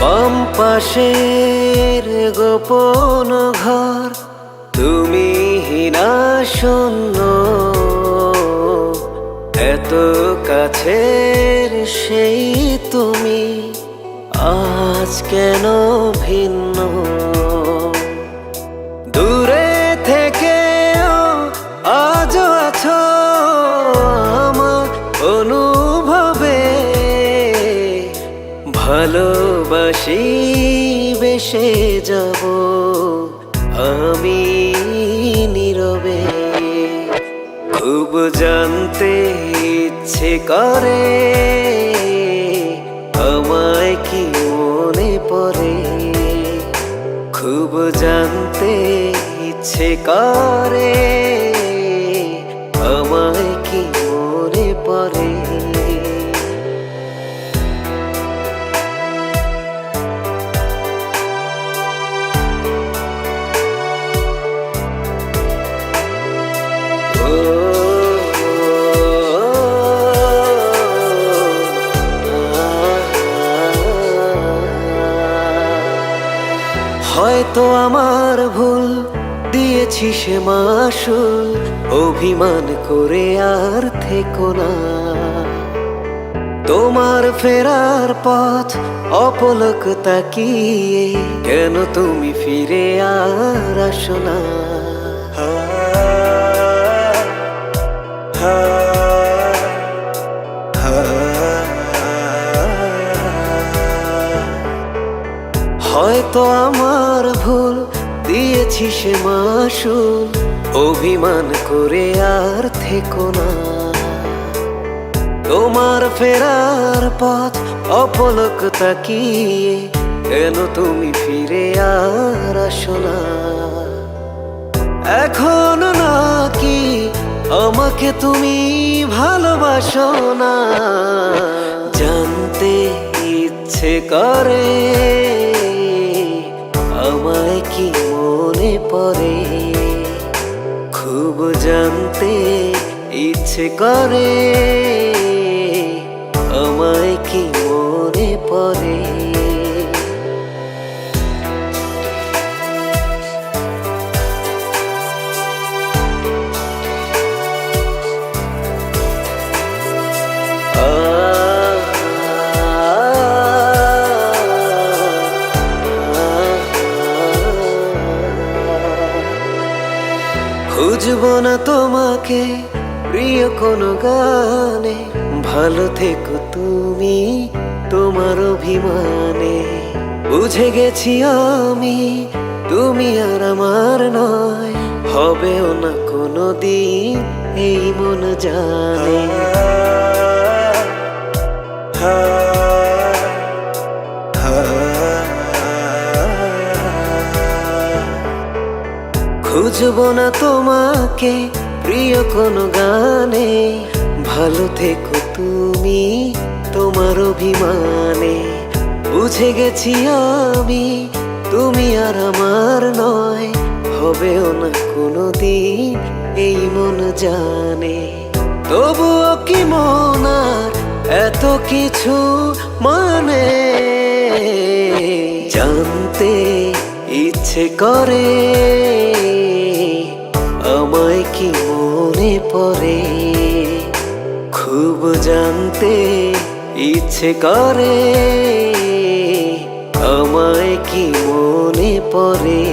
বাম পাশের গোপন ঘর, তুমি হীনা শূন্য, এত কাছের সেই তুমি আজ কেন ভিন্ন? দূরে থেকেও আজও আছো আমার অনুভবে, ভালোবাসি বেসে যাব আমি নীরবে। খুব জানতে ইচ্ছে করে আমায় কি মনে পড়ে, খুব জানতে ইচ্ছে করে আমায় কি মনে পড়ে। হয়তো আমার ভুল, দিয়েছি সে মাসুল, অভিমান করে আর থেকো না। তোমার ফেরার পথ অপলক তাকিয়ে কেন তুমি ফিরে আর আসো না? হয়তো আমার ভুল, দিয়েছি সে মাসুল, অভিমান করে আর থেকো না। তোমার ফেরার পথ অপলক তাকিয়ে কেন তুমি ফিরে আর আসো না? এখন নাকি আমাকে তুমি ভালোবাসো না? জানতে ইচ্ছে করে আমায় কি মনে পড়ে, খুব জানতে ইচ্ছে করে আমায় কি মনে পড়ে। খুঁজবো না তোমাকে প্রিয় কোনো গানে, ভালো থেকো তুমি তোমার অভিমানে। বুঝে গেছি আমি তুমি আর আমার নয়, হবেও না কোনো দিন এই মন জানে। খুঁজবো না তোমাকে প্রিয় কোনো গানে, ভালো থেকো তুমি তোমার অভিমানে। বুঝে গেছি আমি তুমি আর আমার নয়, হবেও না কোনো দিন এই মন জানে। তবুও কি মন আর এত কিছু মানে, জানতে ইচ্ছে করে আমায় কি মনে পড়ে, খুব জানতে ইচ্ছে করে আমায় কি মনে পড়ে।